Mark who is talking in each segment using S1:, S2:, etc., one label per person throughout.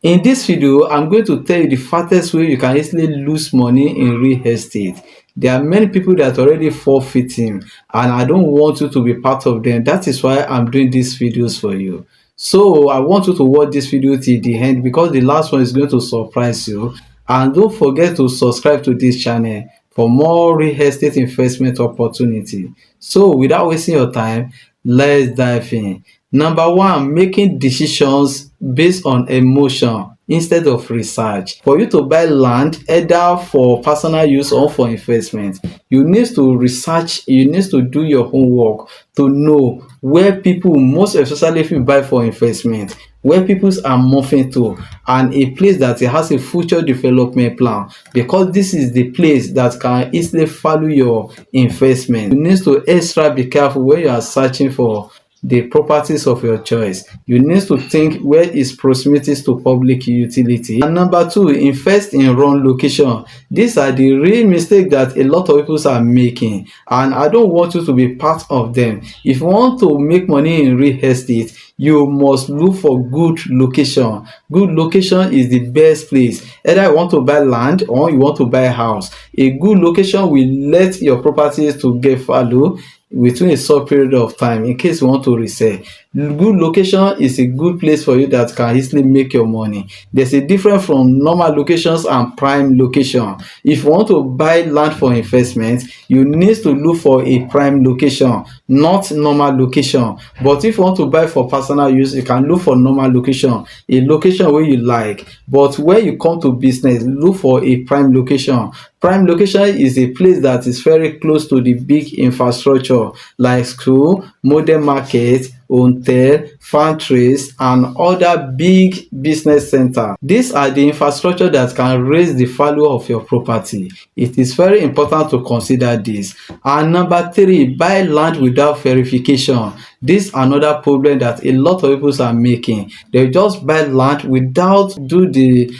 S1: In this video, I'm going to tell you the fastest way you can easily lose money in real estate. There are many people that already forfeiting, and I don't want you to be part of them. That is why I'm doing these videos for you. So I want you to watch this video till the end because the last one is going to surprise you. And don't forget to subscribe to this channel for more real estate investment opportunity. So without wasting your time, let's dive in. Number one, making decisions based on emotion instead of research. For you to buy land either for personal use or for investment, you need to research, you need to do your homework to know where people, most especially if you buy for investment, where people are moving to, and a place that it has a future development plan, because this is the place that can easily follow your investment. You need to extra be careful when you are searching for the properties of your choice. You need to think where is proximity to public utility. And number two, invest in wrong location. These are the real mistake that a lot of people are making, and I don't want you to be part of them. If you want to make money in real estate, you must look for good location. Good location is the best place. Either you want to buy land or you want to buy a house, a good location will let your properties to get value within a short period of time in case you want to resell. Good location is a good place for you that can easily make your money. There's a difference from normal locations and prime location. If you want to buy land for investment, you need to look for a prime location, not normal location. But if you want to buy for personal use, you can look for normal location, a location where you like. But when you come to business, look for a prime location. Prime location is a place that is very close to the big infrastructure like school, modern market, hotel, factories, and other big business center. These are the infrastructure that can raise the value of your property. It is very important to consider this. And number three, buy land without verification. This another problem that a lot of people are making. They just buy land without do the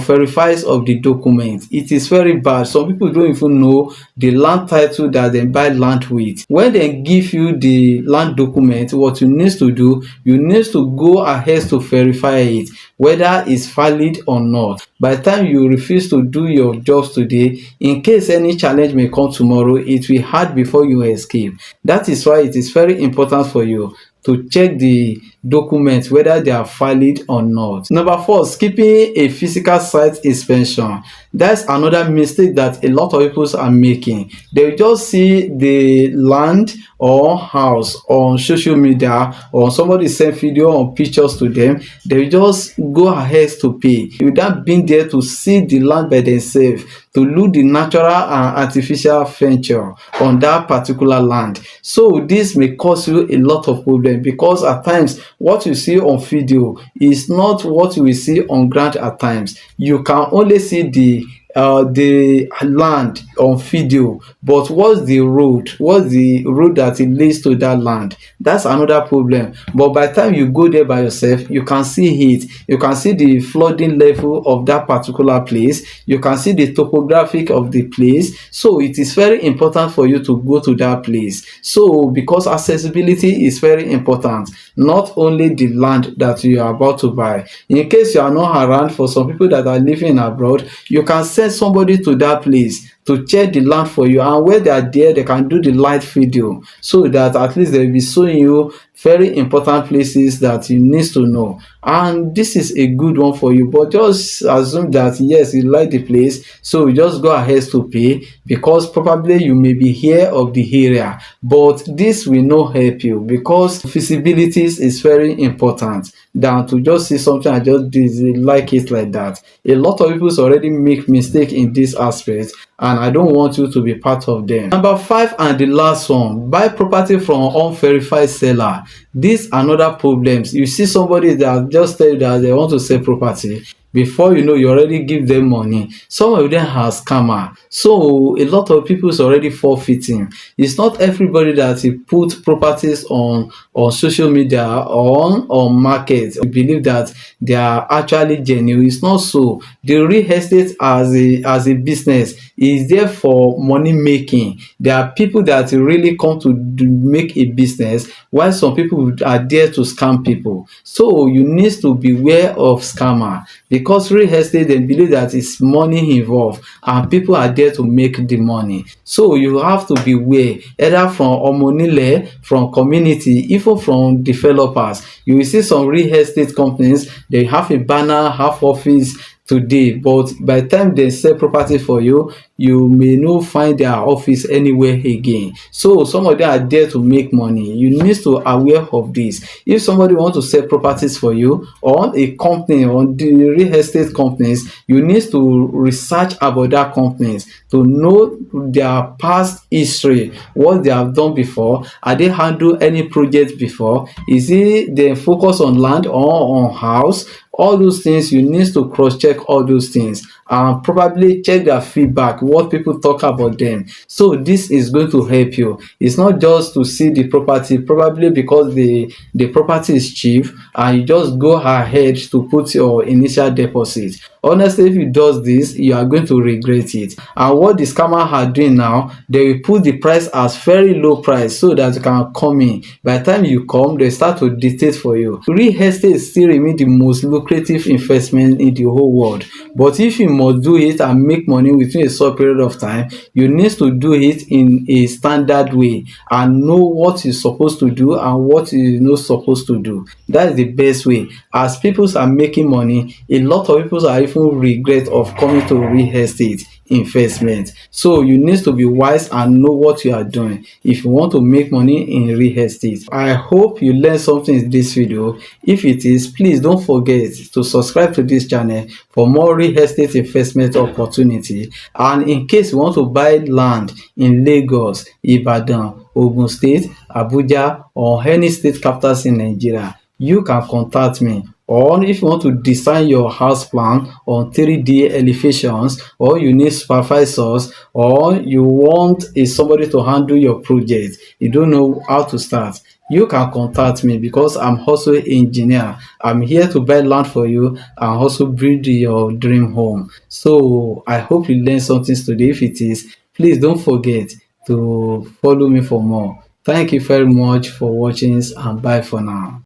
S1: verifies of the document. It is very bad. Some people don't even know the land title that they buy land with. When they give you the land document, what you need to do, you need to go ahead to verify it whether it's valid or not. By the time you refuse to do your jobs today, in case any challenge may come tomorrow, it will hard before you escape. That is why it is very important for you to check the documents whether they are valid or not. Number four, skipping a physical site inspection. That's another mistake that a lot of people are making. They just see the land or house on social media, or somebody send video or pictures to them. They just go ahead to pay without being there to see the land by themselves, to look the natural and artificial feature on that particular land. So this may cause you a lot of problem, because at times what you see on video is not what you will see on ground. At times you can only see the land on video, but what's the road that it leads to that land? That's another problem. But by the time you go there by yourself, you can see it. You can see the flooding level of that particular place. You can see the topographic of the place. So it is very important for you to go to that place. So because accessibility is very important, not only the land that you are about to buy. In case you are not around, for some people that are living abroad, you can send somebody to that place to check the land for you, and when they are there, they can do the live video, so that at least they will be showing you very important places that you need to know. And this is a good one for you, but just assume that yes, you like the place, so you just go ahead to pay, because probably you may be here of the area, but this will not help you, because feasibility is very important than to just see something and just like it like that. A lot of people already make mistake in this aspect, and I don't want you to be part of them. Number five, and the last one, buy property from unverified seller. These another problems. You see somebody that just tell you that they want to sell property, before you know, you already give them money. Some of them are scammer, so a lot of people is already forfeiting. It's not everybody that put properties on social media or on market we believe that they are actually genuine. It's not so. The real estate as a business is there for money making. There are people that really come to make a business, while some people are there to scam people. So you need to beware of scammer, because real estate dem believe that it's money involved and people are there to make the money. So you have to beware, either from omonile, from community, even from developers. You will see some real estate companies, they have a banner, have office today, but by the time they sell property for you, you may no find their office anywhere again. So some of them are there to make money. You need to aware of this. If somebody want to sell properties for you, or a company, or the real estate companies, you need to research about that companies to know their past history, what they have done before. Are they handle any project before? Is it they focus on land or on house? All those things you need to cross check all those things, and probably check their feedback, what people talk about them. So this is going to help you. It's not just to see the property probably because the property is cheap and you just go ahead to put your initial deposit. Honestly, if you does this, you are going to regret it. And what the scammer are doing now, they will put the price as very low price so that you can come in. By the time you come, they start to dictate for you. Real estate still remain the most lucrative investment in the whole world. But if you must do it and make money within a short period of time, you need to do it in a standard way and know what you're supposed to do and what you're not supposed to do. That is the best way. As people are making money, a lot of people are even regret of coming to real estate investment. So you need to be wise and know what you are doing if you want to make money in real estate. I hope you learned something in this video. If it is, please don't forget to subscribe to this channel for more real estate investment opportunity. And in case you want to buy land in Lagos, Ibadan, Ogun State, Abuja, or any state capitals in Nigeria, you can contact me. Or if you want to design your house plan on 3D elevations, or you need supervisors, or you want somebody to handle your project, you don't know how to start, you can contact me because I'm also an engineer. I'm here to buy land for you and also build your dream home. So I hope you learned something today. If it is, please don't forget to follow me for more. Thank you very much for watching, and bye for now.